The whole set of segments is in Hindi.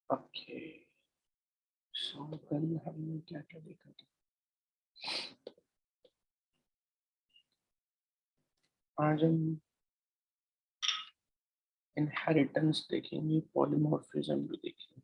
ओके, सो कल हमने क्या क्या देखा था? आज हम इनहेरिटेंस देखेंगे, पॉलीमॉर्फिज्म भी देखेंगे।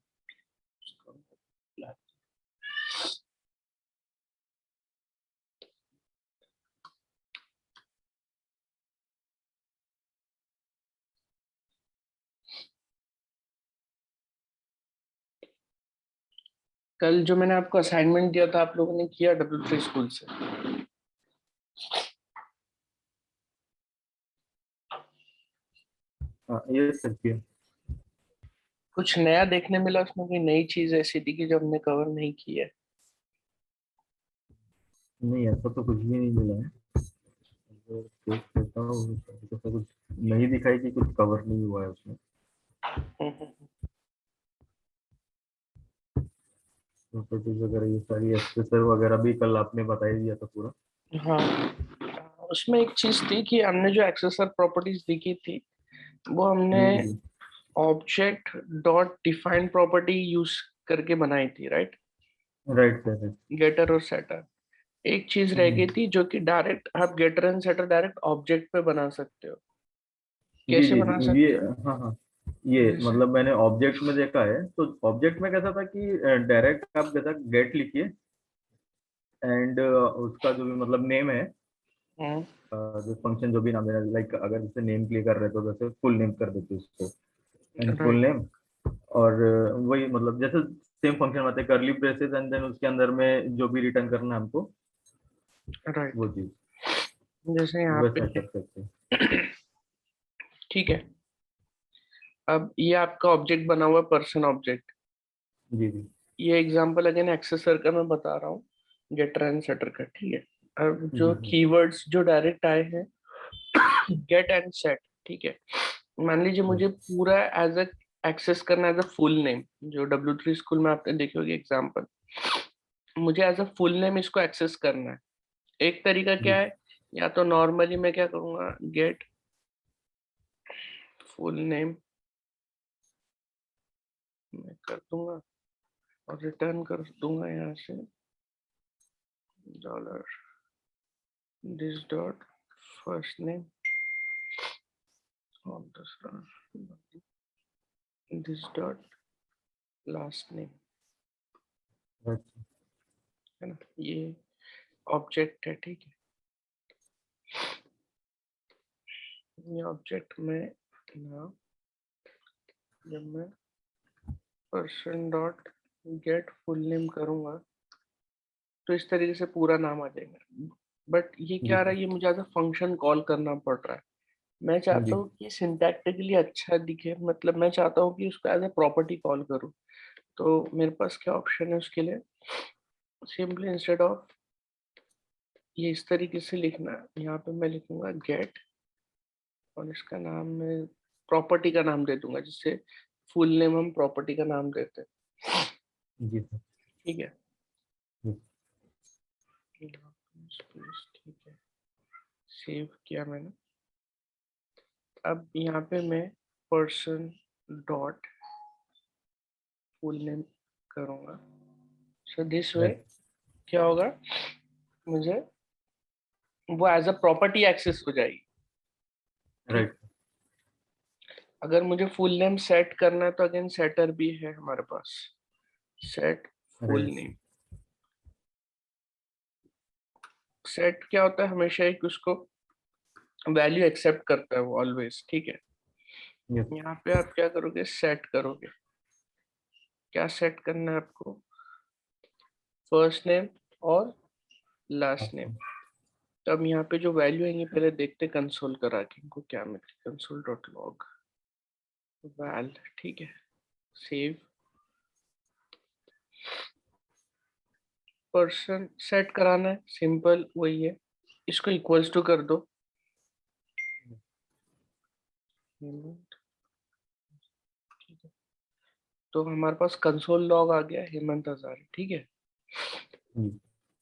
कल जो मैंने आपको असाइनमेंट दिया था, आप लोगों ने किया W3 स्कूल से? हाँ, ये सकती है। कुछ नया देखने मिला उसमें? कोई नई चीज ऐसी दिखी जो हमने कवर नहीं की है? नहीं, ऐसा तो कुछ भी नहीं मिला है। तो देख लेता हूँ, तो ऐसा कुछ नहीं दिखाई कि कुछ कवर नहीं हुआ है उसमें। हम्म। प्रॉपर्टीज वगैरह ये सारी एक्सेसर वगैरह भी कल आपने बता ही दिया था पूरा। हाँ, उसमें एक चीज थी कि हमने जो एक्सेसर प्रॉपर्टीज दिखी थी, वो हमने जी जी। Object dot define property use करके बनाई थी, राइट? Right sir. गेटर और सेटर। एक चीज रह गई थी जो कि डायरेक्ट आप getter and setter direct object पे बना सकते हो। जी कैसे जी बना जी, ये सकते हो? हाँ हाँ। ये जैसे मतलब मैंने ऑब्जेक्ट में देखा है, तो ऑब्जेक्ट में कैसा था कि डायरेक्ट आप जैसा गेट लिखिए एंड उसका जो भी मतलब नेम है, हम्म, जो फंक्शन जो भी नाम है, लाइक अगर जैसे नेम प्ले कर रहे हो तो जैसे फुल नेम कर देते उसको, एंड फुल राइट नेम। और वही मतलब जैसे सेम फंक्शन आते हैं करली ब्रेसेस एंड देन उसके अंदर में जो भी रिटर्न करना है हमको, राइट। वो चीज जैसे यहाँ वैसा पे कर सकते हैं। ठीक है। अब ये आपका ऑब्जेक्ट बना हुआ पर्सन ऑब्जेक्ट। जी जी ये एग्जांपल अगेन एक्सेसर का मैं बता रहा हूँ, गेटर एंड सेटर का, ठीक है। अब जी जो जी कीवर्ड्स जो डायरेक्ट आए हैं, गेट एंड सेट, ठीक है। मान लीजिए जी मुझे पूरा एज अ एक्सेस करना एज अ फुल नेम, जो W3 स्कूल में आपने देखी होगी एग्जांपल, मुझे एज अ फुल नेम इसको एक्सेस करना है। एक तरीका क्या जी। है, या तो नॉर्मली मैं क्या करूंगा, गेट फुल नेम मैं कर दूंगा और रिटर्न कर दूंगा यहाँ से dollar this dot first name और दूसरा दिस डॉट लास्ट नेम, अच्छा। है ना? ये ऑब्जेक्ट है, ठीक है। ये ऑब्जेक्ट में ना, जब मैं person dot get full name करूंगा तो इस तरीके से पूरा नाम आ जाएगा। बट ये क्या जी आ रहा है, ये मुझे एज अ फंक्शन कॉल करना पड़ रहा है। मैं चाहता जी हूँ कि सिंटैक्टिकली अच्छा दिखे, मतलब मैं चाहता हूँ कि उसको एज अ प्रॉपर्टी कॉल करूँ। तो मेरे पास क्या ऑप्शन है उसके लिए? सिंपली इंस्टेड ऑफ ये इस तरीके से लिखना है, यहाँ पे मैं लिखूंगा गेट और इसका नाम मैं प्रॉपर्टी का नाम दे दूंगा, जिससे फुल नेम हम प्रॉपर्टी का नाम देते हैं, जी सर। ठीक है। जी ठीक है, सेव किया मैंने। अब यहाँ पे मैं पर्सन डॉट फुल नेम करूँगा। सो दिस वे राइट क्या होगा, मुझे वो एज अ प्रॉपर्टी एक्सेस हो जाएगी, ठीक। राइट। अगर मुझे फुल नेम सेट करना है तो अगेन सेटर भी है हमारे पास, set full right. Name. Set क्या होता है, हमेशा एक उसको वैल्यू एक्सेप्ट करता है वो ऑलवेज, ठीक है। यस। यहाँ पे आप क्या करोगे, सेट करोगे। क्या सेट करना है आपको? फर्स्ट नेम और लास्ट नेम। तो अब यहाँ पे जो वैल्यू आएंगे पहले देखते कंसोल करा के इनको क्या मिलती है। कंसोल डॉट लॉग वैल, ठीक है, सेव। पर्सन सेट कराना है, सिंपल वही है, इसको इक्वल्स टू कर दो। हेमंत, ठीक है। तो हमारे पास कंसोल लॉग आ गया हेमंत हजारे, ठीक है।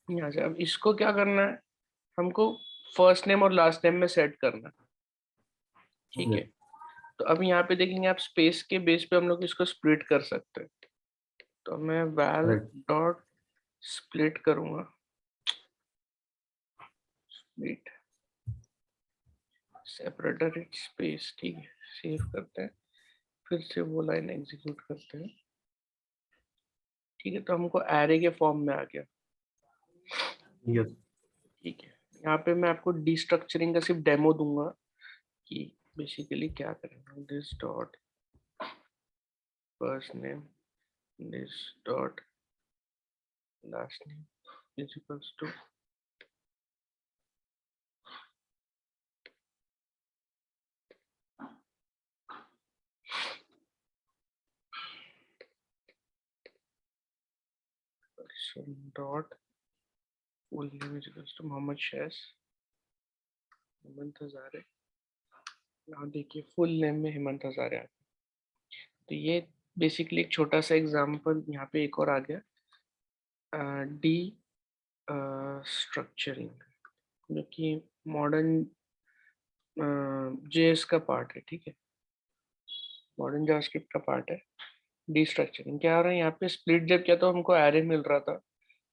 यहाँ से अब इसको क्या करना है, हमको फर्स्ट नेम और लास्ट नेम में सेट करना है, ठीक है। यस। तो अब यहाँ पे देखेंगे आप, स्पेस के बेस पे हम लोग इसको स्प्लिट कर सकते हैं। तो मैं val Right. डॉट स्प्लिट करूंगा, स्प्लिट सेपरेटर इट स्पेस, ठीक है, सेव करते हैं, फिर से वो लाइन एग्जीक्यूट करते हैं, ठीक है। तो हमको एरे के फॉर्म में आ गया, Yes. ठीक है। यहाँ पे मैं आपको डिस्ट्रक्चरिंग का सिर्फ डेमो दूंगा कि बेसिकली क्या करेंगे। This dot first name, this dot last name is equals to person dot full name is equals to Mohammad शैस हेमंत हजारे। यहाँ देखिए फुल नेम में हेमंत हजारे आ गया। तो ये बेसिकली एक छोटा सा एग्जांपल यहाँ पे एक और आ गया, डी स्ट्रक्चरिंग, जो कि मॉडर्न जेएस का पार्ट है, ठीक है, मॉडर्न जावास्क्रिप्ट का पार्ट है। डी स्ट्रक्चरिंग क्या हो रहा है यहाँ पे, स्प्लिट जब किया तो हमको एरे मिल रहा था,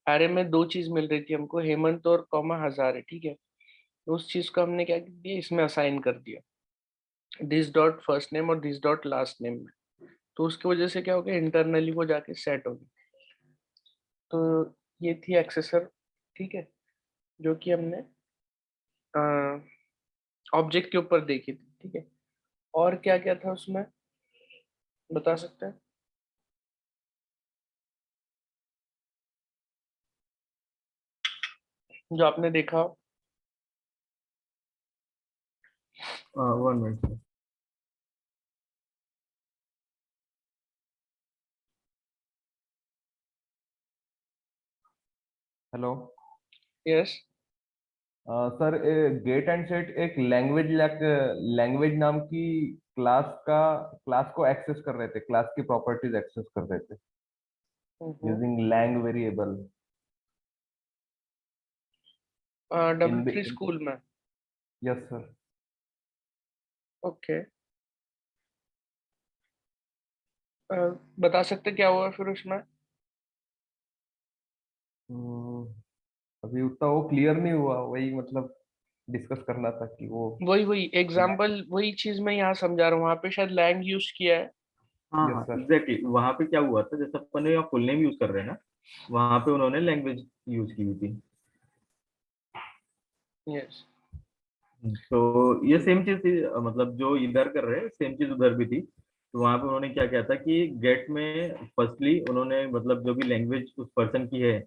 एरे में दो चीज मिल रही थी हमको, हेमंत और कॉमा हजारे, ठीक है। तो उस चीज को हमने क्या किया, इसमें असाइन कर दिया, दिस डॉट फर्स्ट नेम और दिस डॉट लास्ट नेम में। तो उसकी वजह से क्या हो गया, इंटरनली वो जाके सेट हो गई। तो ये थी एक्सेसर, ठीक है, जो कि हमने ऑब्जेक्ट के ऊपर देखी थी, ठीक है। और क्या क्या था उसमें, बता सकते हैं? जो आपने देखा। 1 minute. Sir. Hello yes. Sir, get and set एक लैंग्वेज नाम की क्लास को एक्सेस कर रहे थे, क्लास की प्रॉपर्टीज एक्सेस कर रहे थे using lang variable in W3 school में। Yes sir. ओके, बता सकते क्या हुआ फिर उसमें? अभी उतना वो क्लियर नहीं हुआ, वही मतलब डिस्कस करना था कि वो वही वही एग्जाम्पल, वही चीज मैं यहाँ समझा रहा हूँ, वहां पे शायद लैंग यूज किया है। हाँ यस हाँ सर। एग्जैक्टली, वहां पे क्या हुआ था, जैसे अपन ने फुल नेम यूज कर रहे हैं ना, वहां पे उन्होंने लैंग्वेज यूज की हुई थी। यस। तो ये सेम चीज थी, मतलब जो इधर कर रहे हैं सेम चीज उधर भी थी। तो वहां पे उन्होंने क्या किया था कि गेट में फर्स्टली उन्होंने मतलब जो भी लैंग्वेज उस पर्सन की है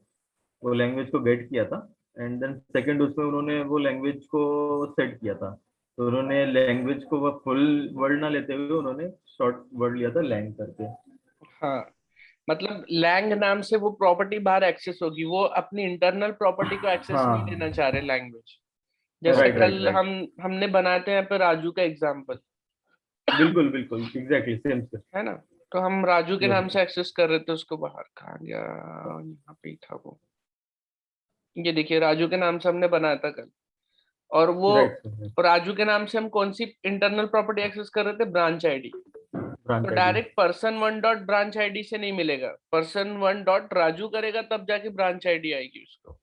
वो लैंग्वेज को गेट किया था, एंड देन सेकंड उसमें उन्होंने वो लैंग्वेज को सेट किया था। तो उन्होंने लैंग्वेज को वो फुल वर्ड ना लेते हुए उन्होंने शॉर्ट वर्ड लिया था लैंग करके। हाँ, मतलब लैंग नाम से वो प्रॉपर्टी बाहर एक्सेस होगी, वो अपनी इंटरनल प्रॉपर्टी को एक्सेस नहीं हाँ लेना चाह रहे लैंग्वेज। जैसे राइट राइट कल राइट, हमने बनाए थे यहाँ पे राजू का एग्जाम्पल, बिल्कुल बिल्कुल एग्जैक्टली सेम से। है ना। तो हम राजू के नाम यस से एक्सेस कर रहे थे उसको, बाहर कहाँ गया, यहाँ पे ही था वो। ये देखिए राजू के नाम से हमने बनाया था कल, और वो राइट, राजू के नाम से हम कौन सी इंटरनल प्रॉपर्टी एक्सेस कर रहे थे, ब्रांच आईडी। तो branch ID. Direct person one dot branch ID से नहीं मिलेगा, पर्सन वन डॉट राजू करेगा तब जाके ब्रांच आईडी आएगी उसको।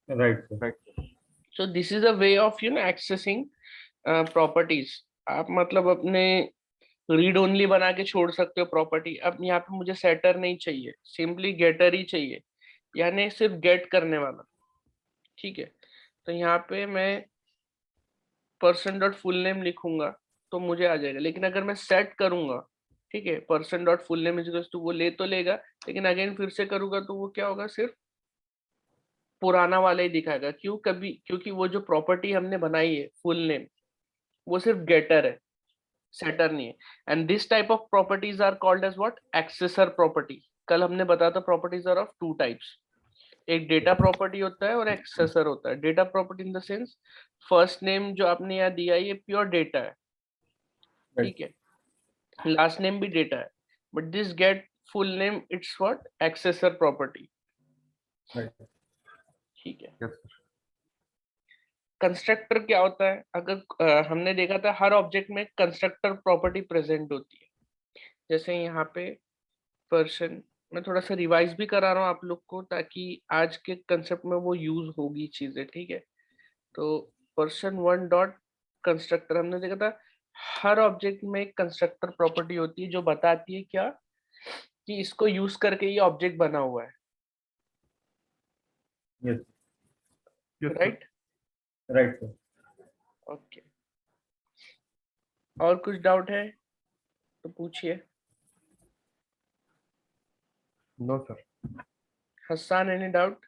Right sir. Right. So this is a way of accessing properties. आप मतलब अपने रीड ओनली बना के छोड़ सकते हो प्रॉपर्टी। अब यहाँ पे मुझे सेटर नहीं चाहिए, सिंपली गेटर ही चाहिए, यानी सिर्फ गेट करने वाला, ठीक है। तो यहाँ पे मैं पर्सन डॉट फुल नेम लिखूंगा तो मुझे आ जाएगा, लेकिन अगर मैं सेट करूंगा, ठीक है, person dot full name is to, वो ले तो लेगा, लेकिन अगेन फिर से करूंगा तो वो क्या होगा, सिर्फ पुराना वाला ही दिखाएगा। क्यों? कभी क्योंकि वो जो प्रॉपर्टी हमने बनाई है फुल नेम, वो सिर्फ गेटर है, सेटर नहीं है। And this type of properties are called as what, accessor property. कल हमने बताया था properties are of two types, एक डेटा प्रॉपर्टी होता है और एक्सेसर होता है। Data property in the sense, first name जो आपने यहाँ दिया है ये प्योर डेटा है, राइट ठीक है, लास्ट नेम भी डेटा है, but this get full name it's what, accessor property, right. ठीक है। Yes sir. कंस्ट्रक्टर क्या होता है, अगर हमने देखा था हर ऑब्जेक्ट में कंस्ट्रक्टर प्रॉपर्टी प्रेजेंट होती है। जैसे यहाँ पे पर्सन मैं थोड़ा सा रिवाइज भी करा रहा हूँ आप लोग को, ताकि आज के कंसेप्ट में वो यूज होगी चीजें, ठीक है। तो पर्सन वन डॉट कंस्ट्रक्टर हमने देखा था, हर ऑब्जेक्ट में एक कंस्ट्रक्टर प्रॉपर्टी होती है जो बताती है क्या, कि इसको यूज करके ये ऑब्जेक्ट बना हुआ है, yes yes right. Right sir. Okay, और कुछ डाउट है तो पूछिए। No sir. Hasan, any doubt?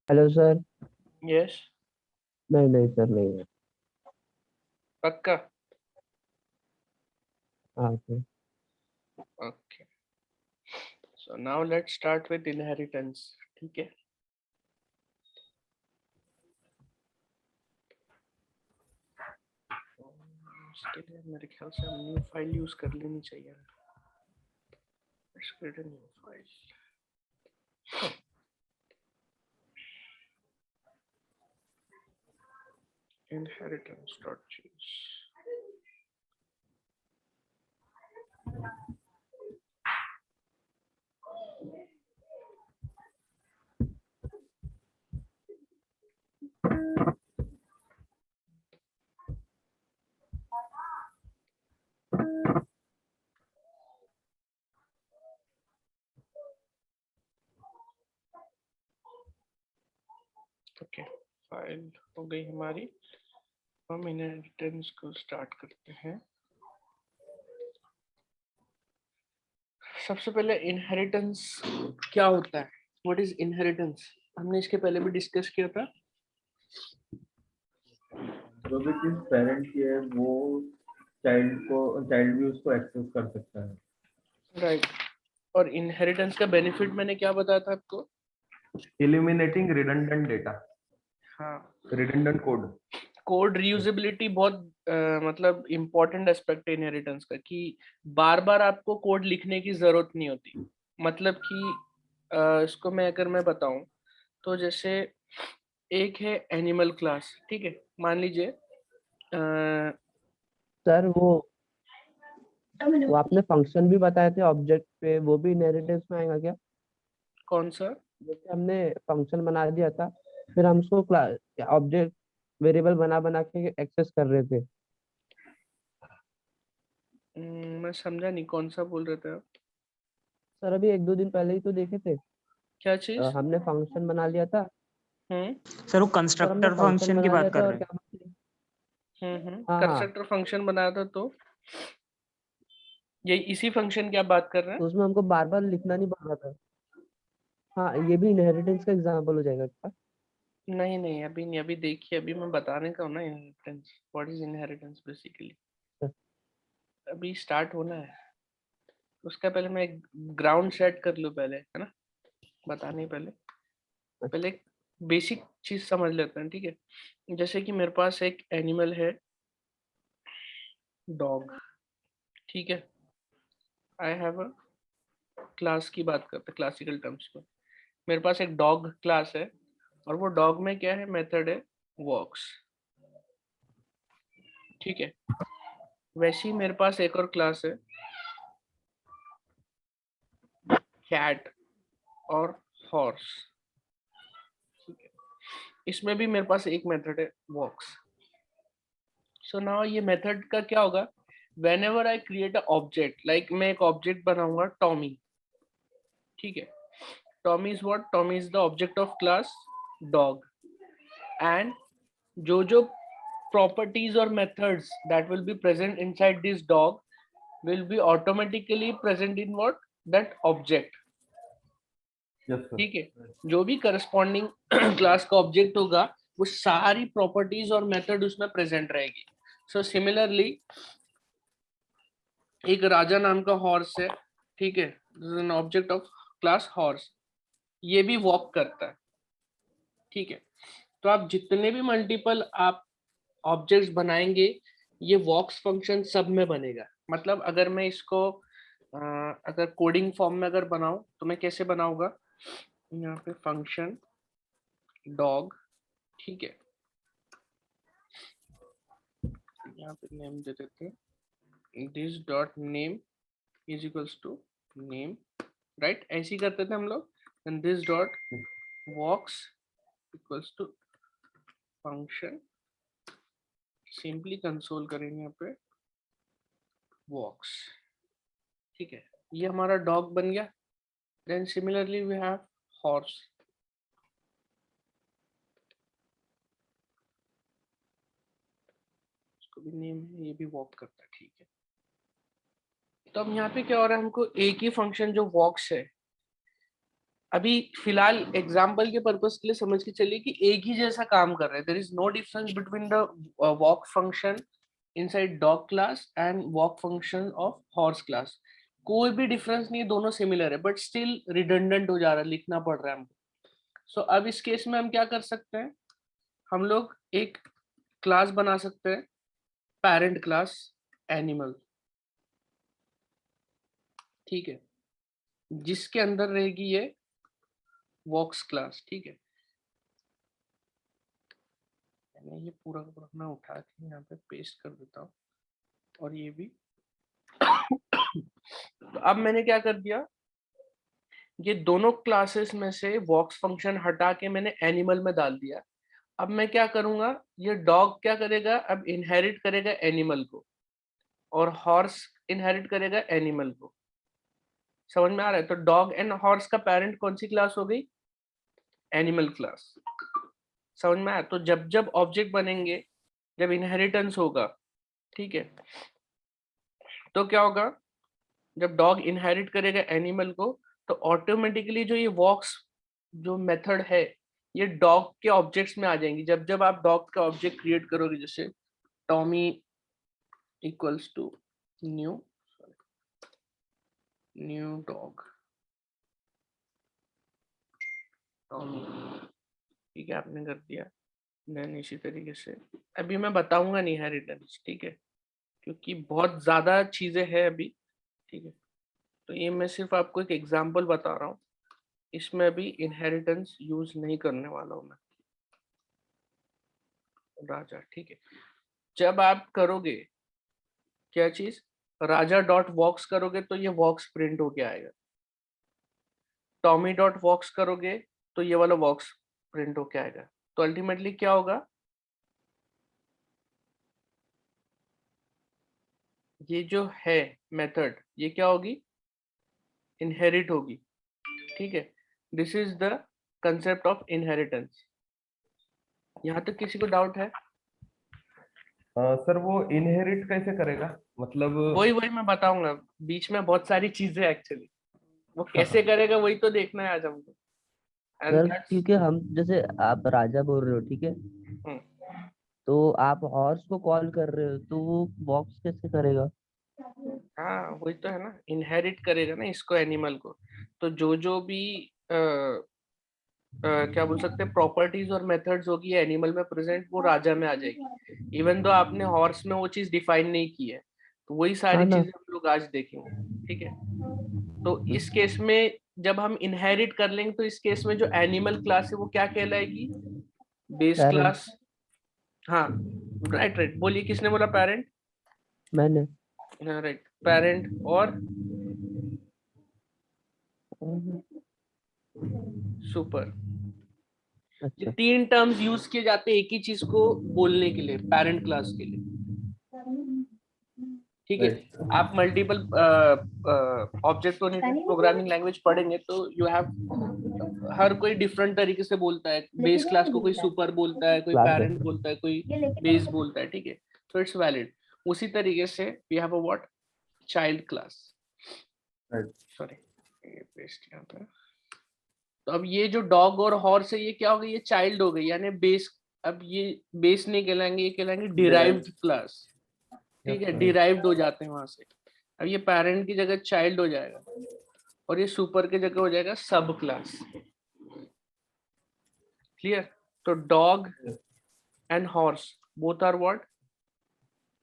Hello sir. Yes, नहीं नहीं सर, नहीं है। पक्का? हाँ sir. Okay, so now let's start with inheritance, ठीक है। इसके लिए मेरे ख्याल से हम न्यू फाइल यूज कर लेनी चाहिए। Let's create a new file. Inheritance.js. Okay, file हो गई हमारी। हम इनहेरिटेंस को स्टार्ट करते हैं। सबसे पहले इनहेरिटेंस क्या होता है, व्हाट इज इनहेरिटेंस, हमने इसके पहले भी डिस्कस किया था। जो भी चीज पेरेंट की है वो चाइल्ड भी उसको एक्सेस कर सकता है। राइट, और इनहेरिटेंस का बेनिफिट मैंने क्या बताया था आपको? एलिमिनेटिंग रिडंडेंट डेटा, हाँ, रिडंडेंट कोड। कोड रीयूजेबिलिटी बहुत मतलब इम्पोर्टेंट एस्पेक्ट है इनहेरिटेंस का, कि बार बार आपको कोड लिखने की जरूरत नहीं होती। मतलब कि इसको अगर मैं बताऊं, तो जैसे एक है एनिमल क्लास, ठीक है, मान लीजिए सर वो आपने फंक्शन भी बताए थे ऑब्जेक्ट पे, वो भी इनहेरिटेंस में आएगा क्या? कौन सा? जैसे हमने फंक्शन बना दिया था, फिर हम उसको क्लास ऑब्जेक्ट वेरिएबल बना बना के एक्सेस कर रहे थे। मैं समझा नहीं, कौन सा बोल रहे थे आप? सर अभी एक दो दिन पहले ही तो देखे थे। क्या चीज? हमने फंक्शन बना लिया था। हम्म सर वो सर हमने कंस्ट्रक्टर फंक्शन फंक्शन की बना लिया बात था कर और रहे हैं। क्या बोलते हैं? हाँ हाँ, कंस्ट्रक्टर फंक्शन बनाया था, तो ये इसी फंक्शन की आप बात कर रहे हैं? तो उसमें हमको बार बार लिखना नहीं पड़ रहा था। हाँ, ये भी इनहेरिटेंस का एग्जाम्पल हो जाएगा क्या? नहीं नहीं, अभी नहीं, अभी देखिए, अभी मैं बताने का हूँ ना inheritance, what is inheritance basically. अभी स्टार्ट होना है, उसका पहले मैं एक ग्राउंड सेट कर लूँ पहले, है ना, बताने पहले पहले एक बेसिक चीज समझ लेते हैं, ठीक है। जैसे कि मेरे पास एक एनिमल है, डॉग, ठीक है। आई हैव अ क्लास की बात करते हैं क्लासिकल टर्म्स में। मेरे पास एक डॉग क्लास है, और वो डॉग में क्या है, मेथड है वॉक्स, ठीक है। वैसे ही मेरे पास एक और क्लास है कैट और हॉर्स, ठीक है। इसमें भी मेरे पास एक मेथड है वॉक्स। सो नाउ ये मेथड का क्या होगा, when ever I create a object, like मैं एक ऑब्जेक्ट बनाऊंगा टॉमी, ठीक है। Tommy is what, Tommy is the object of class dog, and जो properties or methods that will be present inside this dog will be automatically present in what, that object, yes sir. ठीक है। जो भी करस्पॉन्डिंग क्लास का ऑब्जेक्ट होगा, वो सारी प्रॉपर्टीज और मेथड उसमें प्रेजेंट रहेगी। सो सिमिलरली एक राजा नाम का हॉर्स है, ठीक है, an object of class horse, ये भी वॉक करता है, ठीक है। तो आप जितने भी मल्टीपल आप ऑब्जेक्ट्स बनाएंगे, ये वॉक्स फंक्शन सब में बनेगा। मतलब अगर मैं इसको अगर कोडिंग फॉर्म में अगर बनाऊं, तो मैं कैसे बनाऊंगा, यहाँ पे फंक्शन डॉग, ठीक है, यहाँ पे नेम दे देते हैं this dot name is equals to name, right, ऐसे ही करते थे हम लोग। And this dot walks equals to function, simply console करेंगे यहाँ पे वॉक्स, ठीक है, ये हमारा डॉग बन गया। Then similarly we have horse, इसको भी नेम है, ये भी वॉक करता है, ठीक है। तो अब यहाँ पे क्या हो रहा है, हमको एक ही फंक्शन जो वॉक्स है, अभी फिलहाल एग्जाम्पल के पर्पस के लिए समझ के चलिए कि एक ही जैसा काम कर रहे हैं। There is no difference between the walk function inside dog class and walk function of horse class, कोई भी डिफरेंस नहीं है, दोनों सिमिलर है, बट स्टिल रिडंडेंट हो जा रहा है, लिखना पड़ रहा है हमको। सो अब इस केस में हम क्या कर सकते हैं, हम लोग एक क्लास बना सकते हैं, पेरेंट क्लास एनिमल, ठीक है, जिसके अंदर रहेगी ये वॉक्स क्लास, ठीक है। मैंने ये पूरा का पूरा मैं उठा के यहाँ पे पेस्ट कर देता हूँ, और ये भी तो अब मैंने क्या कर दिया, ये दोनों क्लासेस में से वॉक्स फंक्शन हटा के मैंने एनिमल में डाल दिया। अब मैं क्या करूंगा, ये डॉग क्या करेगा, अब इनहेरिट करेगा एनिमल को, और हॉर्स इनहेरिट करेगा एनिमल को। समझ में आ रहा है? तो डॉग एंड हॉर्स का पेरेंट कौन सी क्लास हो गई, एनिमल क्लास। समझ में आया? तो जब जब ऑब्जेक्ट बनेंगे, जब इनहेरिटेंस होगा, ठीक है, तो क्या होगा, जब डॉग इनहेरिट करेगा एनिमल को, तो ऑटोमेटिकली जो ये वॉक्स जो मेथड है, ये डॉग के ऑब्जेक्ट्स में आ जाएंगी। जब जब आप डॉग का ऑब्जेक्ट क्रिएट करोगे, जैसे Tommy equals to new dog, Tommy, ठीक है, आपने कर दिया। देन इसी तरीके से अभी मैं बताऊंगा नहीं इनहेरिटेंस, ठीक है, क्योंकि बहुत ज्यादा चीजें हैं अभी, ठीक है। तो ये मैं सिर्फ आपको एक एग्जांपल बता रहा हूँ, इसमें अभी इनहेरिटेंस यूज नहीं करने वाला हूँ मैं। राजा, ठीक है, जब आप करोगे क्या चीज, राजा डॉट वॉक्स करोगे तो ये वॉक्स प्रिंट होके आएगा। टॉमी डॉट वॉक्स करोगे तो ये वाला वॉक्स प्रिंट होके आएगा। तो अल्टीमेटली क्या होगा, ये जो है मेथड, ये क्या होगी, इनहेरिट होगी, ठीक है। This is the concept of inheritance. यहाँ तक किसी को डाउट है? सर वो इनहेरिट कैसे करेगा, मतलब वही वही मैं बताऊंगा, बीच में बहुत सारी चीजें एक्चुअली, वो कैसे करेगा वही तो देखना है आज हमको। एंड सर दैट्स, क्योंकि हम जैसे आप राजा बोल रहे हो, ठीक है, तो आप हॉर्स को कॉल कर रहे हो, तो वो बॉक्स कैसे करेगा? हाँ वही तो है ना, इनहेरिट करेगा ना इसको, एनिमल को। तो जो जो भी क्या बोल सकते हैं प्रॉपर्टीज और मेथड्स होगी एनिमल में प्रेजेंट, वो राजा में आ जाएगी। इवन दो आपने हॉर्स में वो चीज डिफाइन नहीं की है, तो वही हाँ सारी ना। चीजें हम लोग आज देखेंगे, ठीक है। तो इस केस में जब हम इनहेरिट कर लेंगे, तो इस केस में जो एनिमल क्लास है वो क्या कहलाएगी, बेस पेरेंट। क्लास। हाँ, राइट राइट, बोलिए किसने बोला पेरेंट? मैंने। हाँ राइट, पेरेंट और सुपर, ये अच्छा। तीन टर्म्स यूज किए जाते हैं एक ही चीज को बोलने के लिए, पेरेंट क्लास के लिए, ठीक है। राइट। आप multiple object oriented programming language पढ़ेंगे तो यू हैव, हर कोई डिफरेंट तरीके से बोलता है। बेस क्लास को कोई सुपर बोलता है, कोई क्लास है। पेरेंट बोलता है, कोई बेस बोलता है, ठीक है। तो इट्स वैलिड। उसी तरीके से we have a what, child class, right. Sorry ये पेस्ट यहाँ पे। तो अब ये जो डॉग और हॉर्स है, ये क्या हो गई, ये चाइल्ड हो गई, यानी बेस। अब ये बेस नहीं कहलाएंगे, ये कहलाएंगे डिराइव्ड क्लास, ठीक है, डिराइव्ड हो जाते हैं वहां से। अब ये पेरेंट की जगह चाइल्ड हो जाएगा, और ये सुपर की जगह हो जाएगा सब क्लास। क्लियर? तो dog and horse both are what,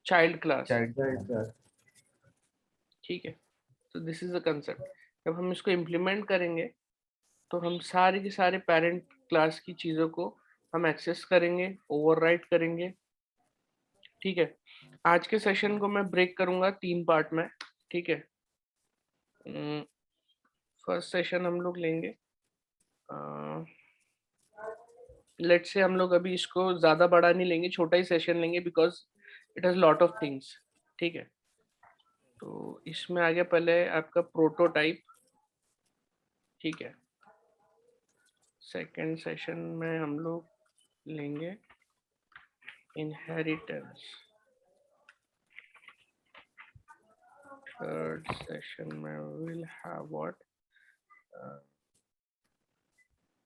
child class, child. ठीक है। तो दिस इज द कंसेप्ट। जब हम इसको इम्प्लीमेंट करेंगे, तो हम सारे के सारे पेरेंट क्लास की चीजों को हम एक्सेस करेंगे, ओवरराइट करेंगे, ठीक है, आज के सेशन को मैं ब्रेक करूंगा 3 पार्ट में, ठीक है। फर्स्ट सेशन हम लोग लेंगे, लेट्स से हम लोग अभी इसको ज्यादा बड़ा नहीं लेंगे, छोटा ही सेशन लेंगे because it has lot of things, ठीक है। तो इसमें आ गया पहले आपका प्रोटोटाइप, ठीक है। सेकंड सेशन में हम लोग लेंगे इनहेरिटेंस, थर्ड सेशन में will have what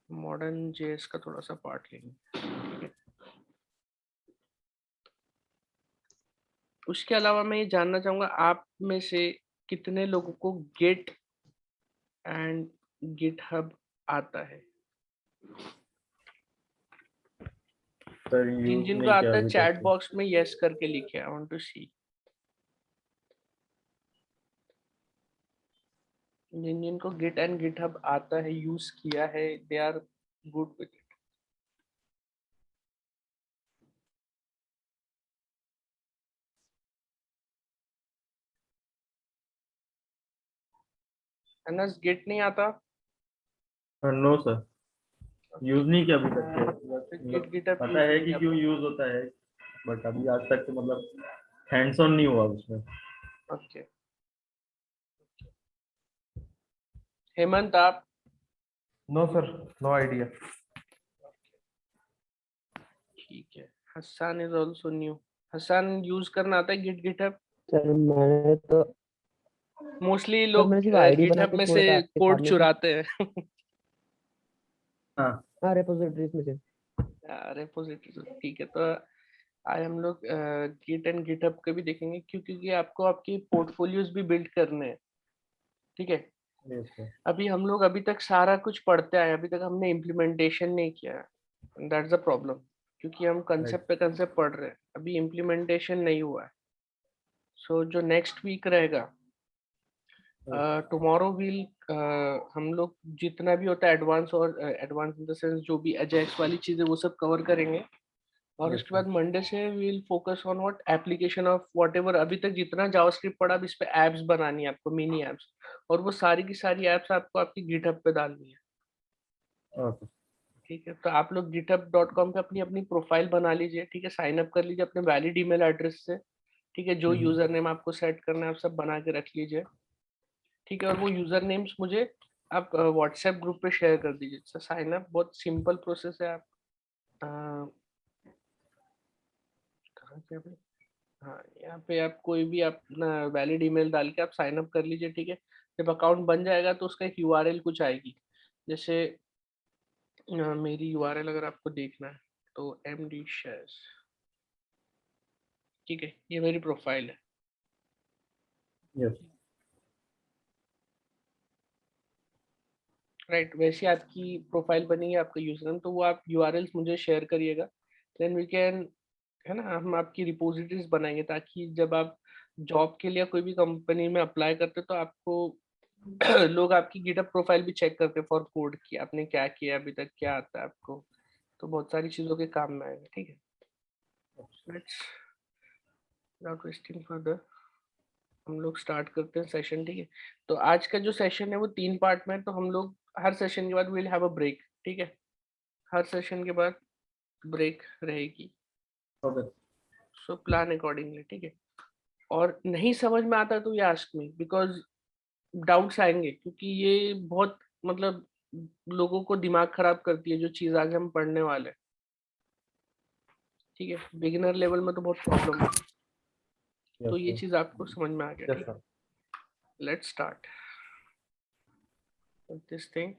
modern JS का थोड़ा सा पार्ट लेंगे, ठीक है। उसके अलावा मैं ये जानना चाहूंगा आप में से कितने लोगों को गिट एंड गिटहब आता है। सर यूज जिनको नहीं किया आता है अभी चैट तक। बॉक्स में यस करके लिखे, आई वांट टू सी। जिनको गिट एंड गिटहब आता है, यूज किया है, they are good with it. Anas git नहीं आता? नो सर, यूज नहीं किया अभी तक। गिट गिटहब पता यूज है नहीं कि किया क्यों यूज होता है, बट अभी आज तक तो मतलब हैंड्स ऑन नहीं हुआ उसमें। ओके। हेमंत आप? No sir, no idea. ठीक है। Hasan is also new. Hasan use करना आता है गिट गिटहब? सर मैंने तो मोस्टली सर लोग मैंने सिर्फ आईडी बना गिटहब के में छोड़ा से था आपके कोड सामने से। चुराते हैं। हाँ हाँ, रेपोजिटरीज में से। रेपोजिटरी, ठीक है। तो आज हम लोग गिट एंड गिटहब का भी देखेंगे, क्योंकि आपको आपकी पोर्टफोलियोज भी बिल्ड करने हैं, ठीक है। yes, sir. अभी हम लोग अभी तक सारा कुछ पढ़ते आए, अभी तक हमने इम्प्लीमेंटेशन नहीं किया है, दैट्स द प्रॉब्लम। क्योंकि हम कंसेप्ट पे कंसेप्ट पढ़ रहे हैं, अभी इम्प्लीमेंटेशन नहीं हुआ है। सो जो नेक्स्ट वीक रहेगा, टुमारो वील, हम लोग जितना भी होता है एडवांस, और एडवांस इन द सेंस जो भी अजैक्स वाली चीजें वो सब कवर करेंगे। और Yes, उसके बाद मंडे से will focus on what application of what ever अभी तक जितना जावास्क्रिप्ट पढ़ा, अब इस पे एप्स बनानी है आपको, मिनी एप्स। और वो सारी की सारी एप्स आपको आपकी गिटहब पे डालनी है, okay. ठीक है। तो आप लोग github.com पे अपनी अपनी प्रोफाइल बना लीजिए, ठीक है। साइन अप कर लीजिए अपने वैलिड ईमेल एड्रेस से, ठीक है। जो यूजर नेम आपको सेट करना है आप सब बना के रख लीजिए, ठीक है। और वो यूजर नेम्स मुझे आप व्हाट्सएप ग्रुप पे शेयर कर दीजिए। साइन अप बहुत सिंपल प्रोसेस है। आप कहाँ पे अभी? हाँ, यहाँ पे आप कोई भी अपना वैलिड ईमेल डाल के आप साइन अप कर लीजिए, ठीक है। जब अकाउंट बन जाएगा तो उसका एक यूआरएल कुछ आएगी, जैसे मेरी यूआरएल अगर आपको देखना है तो MD shares, ठीक है। ये मेरी प्रोफाइल है, Yes. राइट। वैसे आपकी प्रोफाइल बनेगी, आपका यूजर नेम, तो वो आप यूआरएल्स मुझे शेयर करिएगा, देन वी कैन, है ना, हम आपकी रिपोजिटरीज बनाएंगे, ताकि जब आप जॉब के लिए कोई भी कंपनी में अप्लाई करते तो आपको लोग आपकी गिटहब प्रोफाइल भी चेक करते फॉर कोड की आपने क्या किया अभी तक, क्या आता है आपको। तो बहुत सारी चीजों के काम में आएगा, ठीक है। लेट्स नॉट वेस्टिंग फर्दर, हम लोग स्टार्ट करते हैं सेशन, ठीक है। तो आज का जो सेशन है वो 3 पार्ट में है, तो हम लोग हर सेशन के बाद विल हैव अ ब्रेक, ठीक है। हर सेशन के बाद ब्रेक रहेगी, Okay. सो प्लान अकॉर्डिंगली, ठीक है। और नहीं समझ में आता तो ये आस्क मी, बिकॉज डाउट्स आएंगे, क्योंकि ये बहुत मतलब लोगों को दिमाग खराब करती है जो चीज आज हम पढ़ने वाले हैं, ठीक है। बिगिनर लेवल में तो बहुत प्रॉब्लम है, तो Yes, ये sir. चीज आपको समझ में आ गया, यस ठीक है। Sir. Let's start this thing.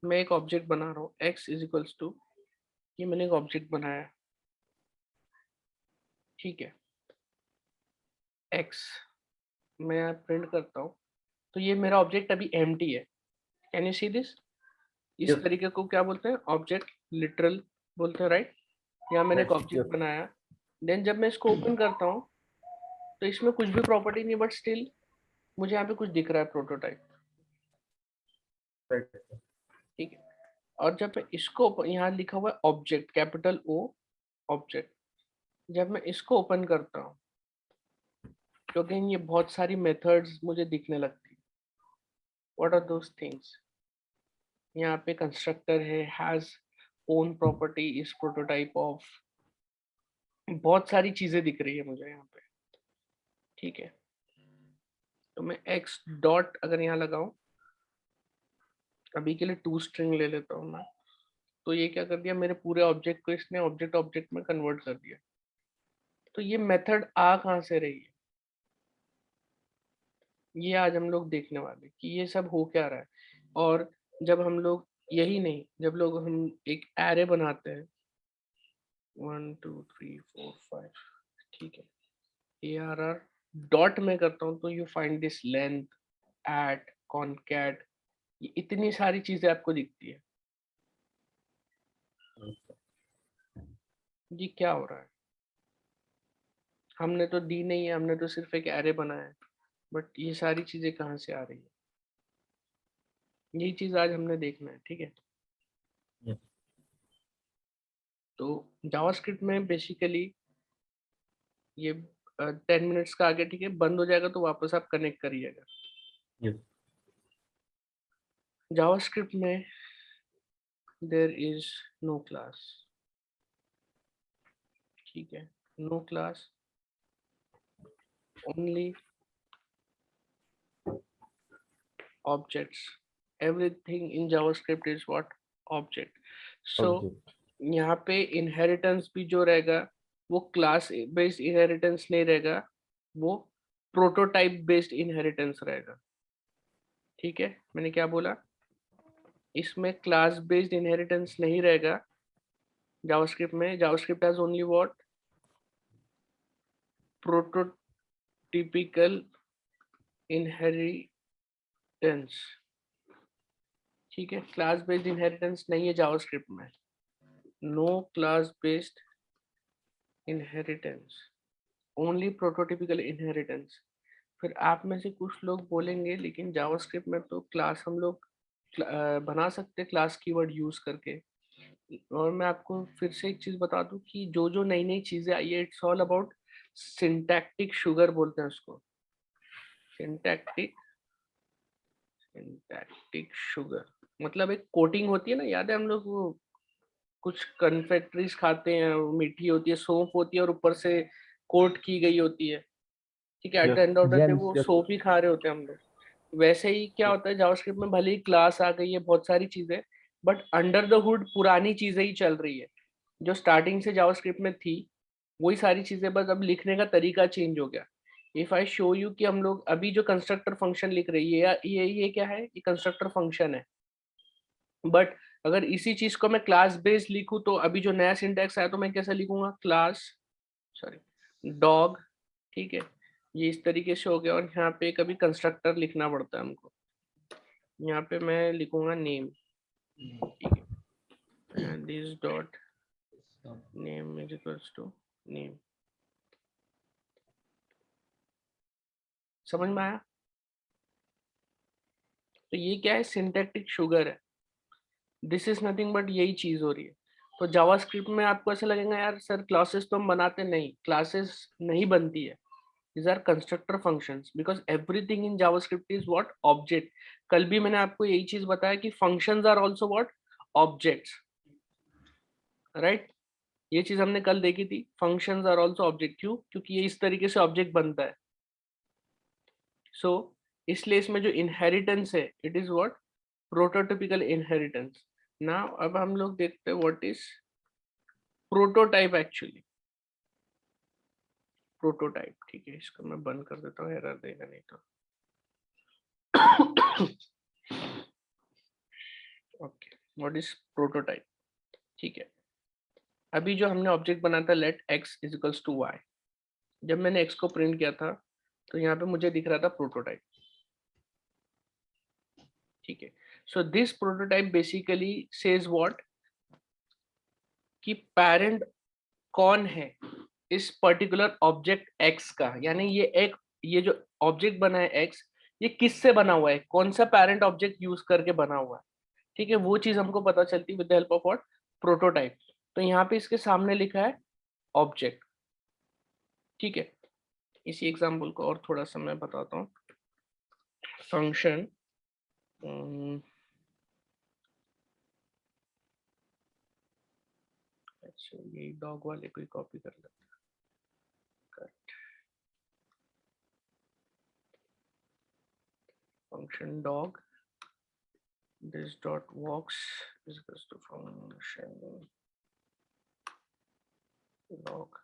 मैं एक ऑब्जेक्ट बना रहा हूँ x इज इक्वल्स टू, ये मैंने एक ऑब्जेक्ट बनाया, ठीक है। x मैं प्रिंट करता हूँ, तो ये मेरा ऑब्जेक्ट अभी एम्प्टी है। Can you see this? इस Yes. तरीके को क्या बोलते हैं? ऑब्जेक्ट लिटरल बोलते हैं, राइट। यहाँ मैंने एक Right. Object Yes. बनाया, देन जब मैं इसको ओपन करता हूँ तो इसमें कुछ भी प्रॉपर्टी नहीं, बट स्टिल मुझे यहाँ पे कुछ दिख रहा है, प्रोटोटाइप, Right. ठीक है। और जब मैं इसको यहाँ लिखा हुआ है ऑब्जेक्ट, कैपिटल O ऑब्जेक्ट, जब मैं इसको ओपन करता हूँ तो अगेन ये बहुत सारी मेथड्स मुझे दिखने लगती है। What are those things? यहाँ पे कंस्ट्रक्टर है, has own property, is prototype of, बहुत सारी चीजें दिख रही है मुझे यहाँ पे। ठीक है, तो मैं एक्स डॉट अगर यहाँ लगाऊं, अभी के लिए टू स्ट्रिंग ले लेता हूँ मैं, तो ये क्या कर दिया, मेरे पूरे ऑब्जेक्ट को इसने ऑब्जेक्ट ऑब्जेक्ट में कन्वर्ट कर दिया। तो ये मेथड आ कहाँ से रही है, ये आज हम लोग देखने वाले कि ये सब हो क्या रहा है। और जब हम लोग, यही नहीं, जब लोग हम एक एरे बनाते हैं 1 2 3 4 5, ठीक है, ARR डॉट में करता हूँ, तो you find this length, at, concat, ये इतनी सारी चीजें आपको दिखती है। ये क्या हो रहा है? हमने तो दी नहीं है, हमने तो सिर्फ एक एरे बनाया है, बट ये सारी चीजें कहाँ से आ रही है, यही चीज आज हमने देखना है। ठीक है, Yes. तो जावास्क्रिप्ट में बेसिकली ये 10 मिनट्स का आगे, ठीक है, बंद हो जाएगा तो वापस आप कनेक्ट करिएगा। Yes. जावास्क्रिप्ट में देयर इज नो क्लास, ठीक है, no class, only objects. Everything in JavaScript is what? Object. So Object. यहाँ पे inheritance भी जो रहेगा वो class based inheritance नहीं रहेगा, वो prototype based inheritance रहेगा। ठीक है, मैंने क्या बोला, इसमें class based inheritance नहीं रहेगा JavaScript में। JavaScript has only what? Prototypical inheritance। ठीक है, क्लास बेस्ड इनहेरिटेंस नहीं है जावास्क्रिप्ट में, no class based inheritance, only prototypical inheritance. फिर आप में से कुछ लोग बोलेंगे लेकिन जावास्क्रिप्ट में तो क्लास हम लोग बना सकते क्लास कीवर्ड यूज करके। और मैं आपको फिर से एक चीज बता दूं कि जो जो नई नई चीजें आई है, it's all about syntactic sugar बोलते हैं उसको, सिंटैक्टिक सिंटैक्टिक शुगर। मतलब एक कोटिंग होती है ना, याद है हम लोग वो कुछ कन्फेक्ट्रीज खाते हैं, वो मीठी होती है, सौंफ होती है और ऊपर से कोट की गई होती है। ठीक है, at the Yes. End of the day James वो सौंफ ही खा रहे होते हैं हम लोग। वैसे ही क्या होता है जावास्क्रिप्ट में, भले ही क्लास आ गई है, बहुत सारी चीजें, बट अंडर द हुड पुरानी चीजें ही चल रही है जो स्टार्टिंग से जावास्क्रिप्ट में थी, वही सारी चीजें, बस अब लिखने का तरीका चेंज हो गया। इफ आई शो यू कि हम लोग अभी जो कंस्ट्रक्टर फंक्शन लिख रही है, ये क्या है, ये कंस्ट्रक्टर फंक्शन है। बट अगर इसी चीज को मैं क्लास बेस्ड लिखूं तो अभी जो नया सिंटैक्स आया तो मैं कैसे लिखूंगा, क्लास, सॉरी, डॉग। ठीक है, ये इस तरीके से हो गया। और यहाँ पे कभी कंस्ट्रक्टर लिखना पड़ता है हमको, यहाँ पे मैं लिखूंगा नेम, ठीक है, this dot name is equals to name. समझ में आया? तो ये क्या है, सिंटैक्टिक शुगर है। दिस इज नथिंग बट यही चीज हो रही है। तो जावास्क्रिप्ट में आपको ऐसा लगेगा यार सर क्लासेस तो हम बनाते नहीं, क्लासेस नहीं बनती है, these are constructor functions because everything in JavaScript is what? Object. कल भी मैंने आपको यही चीज बताया कि functions are also what? Objects. Right? ये चीज हमने कल देखी थी, functions are also object। क्यों? क्योंकि ये इस तरीके से object बनता है। So इसलिए इसमें जो inheritance है, it is what? Prototypical inheritance. Now अब हम लोग देखते हैं what is prototype actually. Prototype, ठीक है, इसको मैं बंद कर देता हूँ, एरर देगा नहीं तो। Okay, what is prototype? ठीक है, अभी जो हमने ऑब्जेक्ट बनाया था let X is equals to Y, जब मैंने एक्स को प्रिंट किया था तो यहाँ पे मुझे दिख रहा था प्रोटोटाइप। ठीक है, so this prototype basically says what, कि पेरेंट कौन है इस पर्टिकुलर ऑब्जेक्ट एक्स का, यानी ये जो ऑब्जेक्ट बना है एक्स, ये किससे बना हुआ है, कौन सा पेरेंट ऑब्जेक्ट यूज करके बना हुआ है। ठीक है, वो चीज हमको पता चलती है with the help of what, prototype. तो यहाँ पे इसके सामने लिखा है ऑब्जेक्ट, ठीक है, इसी एग्जाम्पल को और थोड़ा सा मैं बताता हूँ। फंक्शन अच्छा, ये डॉग वाले को ही कॉपी कर लेते हैं। Cut function dog, this dot walks is equals to function log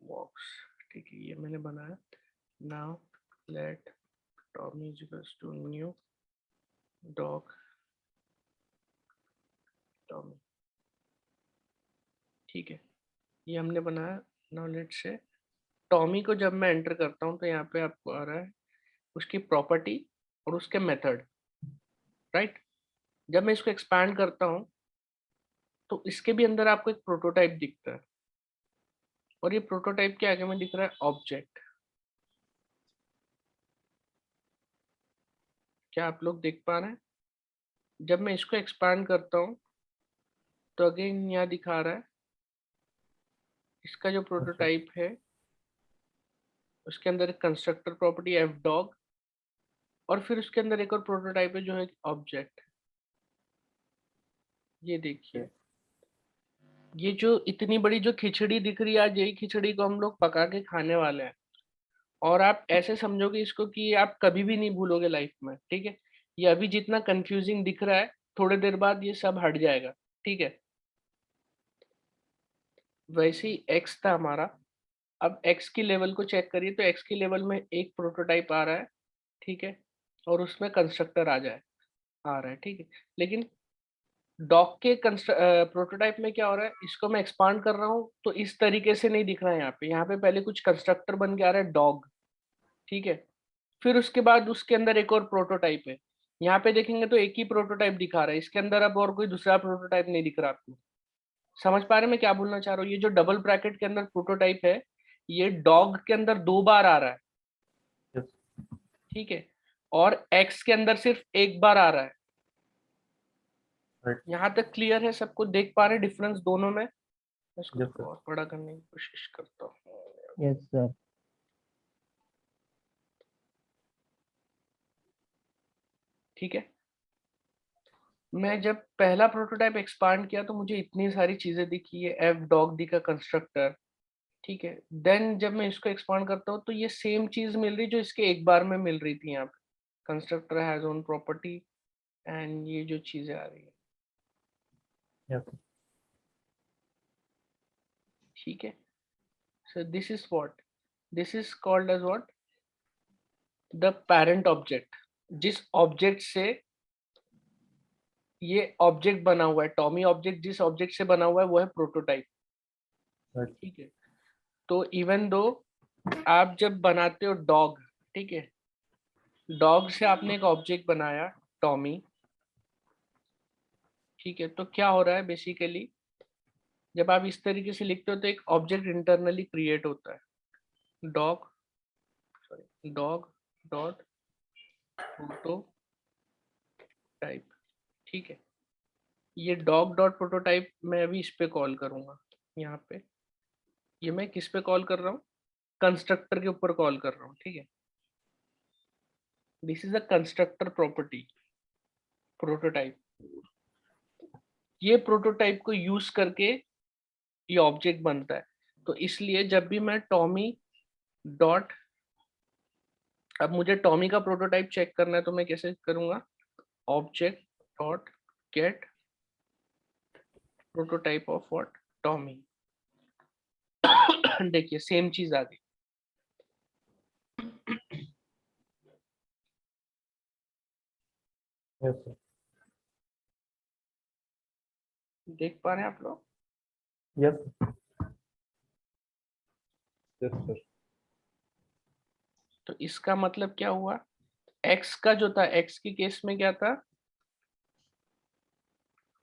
walks। ठीक है, ये मैंने बनाया। now let Tommy is equals to new dog Tommy। ठीक है, ये हमने बनाया। now let's से टॉमी को जब मैं एंटर करता हूँ तो यहाँ पे आपको आ रहा है उसकी प्रॉपर्टी और उसके मेथड, राइट। जब मैं इसको एक्सपैंड करता हूँ तो इसके भी अंदर आपको एक प्रोटोटाइप दिखता है, और ये प्रोटोटाइप के आगे में दिख रहा है ऑब्जेक्ट। क्या आप लोग देख पा रहे हैं? जब मैं इसको एक्सपैंड करता हूँ तो अगेन यहाँ दिखा रहा है इसका जो प्रोटोटाइप है, उसके अंदर एक कंस्ट्रक्टर प्रॉपर्टी एफ डॉग, और फिर उसके अंदर एक और प्रोटोटाइप है जो है ऑब्जेक्ट। ये देखिए, ये जो इतनी बड़ी जो खिचड़ी दिख रही है, आज यही खिचड़ी को हम लोग पका के खाने वाले हैं, और आप ऐसे समझोगे इसको कि आप कभी भी नहीं भूलोगे लाइफ में। ठीक है, ये अभी जितना कंफ्यूजिंग दिख रहा है, थोड़ी देर बाद ये सब हट जाएगा। ठीक है, वैसे ही एक्स था हमारा। अब एक्स की लेवल को चेक करिए तो एक्स की लेवल में एक प्रोटोटाइप आ रहा है, ठीक है, और उसमें कंस्ट्रक्टर आ रहा है। ठीक है, लेकिन डॉग के प्रोटोटाइप में क्या हो रहा है, इसको मैं एक्सपांड कर रहा हूँ तो इस तरीके से नहीं दिख रहा है। यहाँ पे पहले कुछ कंस्ट्रक्टर बन के आ रहा है डॉग, ठीक है, फिर उसके बाद उसके अंदर एक और प्रोटोटाइप है। यहाँ पे देखेंगे तो एक ही प्रोटोटाइप दिखा रहा है, इसके अंदर अब और कोई दूसरा प्रोटोटाइप नहीं दिख रहा आपको। समझ पा रहे हैं मैं क्या बोलना चाह रहा हूँ? ये जो डबल ब्रैकेट के अंदर प्रोटोटाइप है, ये डॉग के अंदर 2 बार आ रहा है, ठीक है, और एक्स के अंदर सिर्फ 1 बार आ रहा है। यहाँ तक क्लियर है? सबको देख पा रहे हैं डिफरेंस दोनों में? इसको थोड़ा और बड़ा करने की कोशिश करता हूँ। Yes sir. ठीक है, मैं जब पहला प्रोटोटाइप एक्सपांड किया तो मुझे इतनी सारी चीजें दिखी, है एफ डॉग दी का कंस्ट्रक्टर, ठीक है। देन जब मैं इसको एक्सपांड करता हूँ तो ये सेम चीज मिल रही जो इसके एक बार में मिल रही थी। यहाँ पे constructor has own property and ये जो चीजें आ रही है, ठीक है। So this is what this is called as what the parent object. जिस ऑब्जेक्ट से ये ऑब्जेक्ट बना हुआ है, टॉमी ऑब्जेक्ट जिस ऑब्जेक्ट से बना हुआ है वो है प्रोटोटाइप, ठीक है। तो इवन दो आप जब बनाते हो डॉग, ठीक है, डॉग से आपने एक ऑब्जेक्ट बनाया टॉमी, ठीक है, तो क्या हो रहा है बेसिकली, जब आप इस तरीके से लिखते हो तो एक ऑब्जेक्ट इंटरनली क्रिएट होता है, डॉग डॉग डॉट प्रोटोटाइप, ठीक है। ये डॉग डॉट प्रोटोटाइप मैं अभी इस पे कॉल करूंगा। यहाँ पे ये मैं किस पे कॉल कर रहा हूँ? कंस्ट्रक्टर के ऊपर कॉल कर रहा हूँ, ठीक है। This is a constructor property prototype. ये प्रोटोटाइप को यूज करके ये ऑब्जेक्ट बनता है। तो इसलिए जब भी मैं टॉमी डॉट, अब मुझे टॉमी का प्रोटोटाइप चेक करना है तो मैं कैसे करूंगा? Object dot gate prototype of what? Tommy. देखिए सेम चीज आ गई। देख पा रहे हैं आप लोग? Yes sir. तो इसका मतलब क्या हुआ? एक्स का जो था, एक्स की केस में क्या था?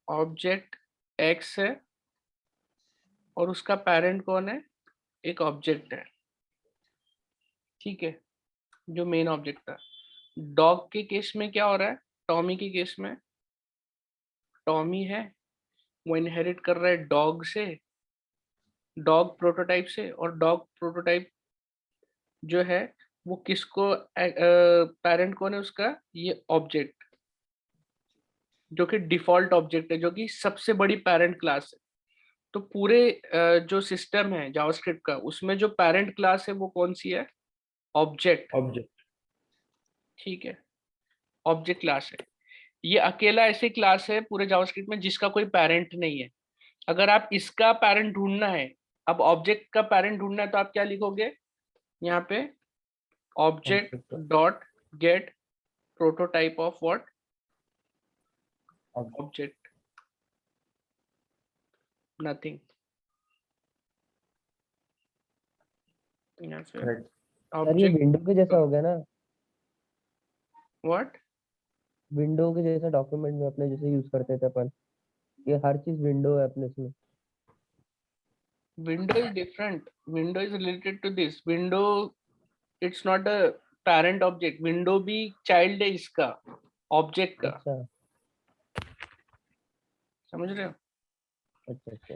ऑब्जेक्ट एक्स है और उसका पेरेंट कौन है? एक ऑब्जेक्ट है, ठीक है, जो मेन ऑब्जेक्ट था। डॉग के केस में क्या हो रहा है? टॉमी के केस में टॉमी है, वो इनहेरिट कर रहा है डॉग से, डॉग प्रोटोटाइप से, और डॉग प्रोटोटाइप जो है वो किसको पेरेंट कौन है उसका, ये ऑब्जेक्ट जो कि डिफॉल्ट ऑब्जेक्ट है, जो कि सबसे बड़ी पेरेंट क्लास है। तो पूरे जो सिस्टम है जावास्क्रिप्ट का, उसमें जो पेरेंट क्लास है वो कौन सी है, ऑब्जेक्ट। ऑब्जेक्ट। ठीक है, ऑब्जेक्ट क्लास है। ये अकेला ऐसी क्लास है पूरे जावास्क्रिप्ट में जिसका कोई पेरेंट नहीं है। अगर आप इसका पेरेंट ढूंढना है, अब ऑब्जेक्ट का पेरेंट ढूंढना है, तो आप क्या लिखोगे यहाँ पे, object dot gate prototype of what, object, nothing. Sir ये ऑब्जेक्ट विंडो के जैसा हो गया ना, व्हाट, विंडो के जैसा डॉक्यूमेंट में अपने जैसे यूज करते थे अपन, ये हर चीज विंडो है अपने इसमें। window is different, window is related to this window, it's not a parent object, window भी child है इसका, ऑब्जेक्ट का। अच्छा समझ रहे हो? अच्छा अच्छा।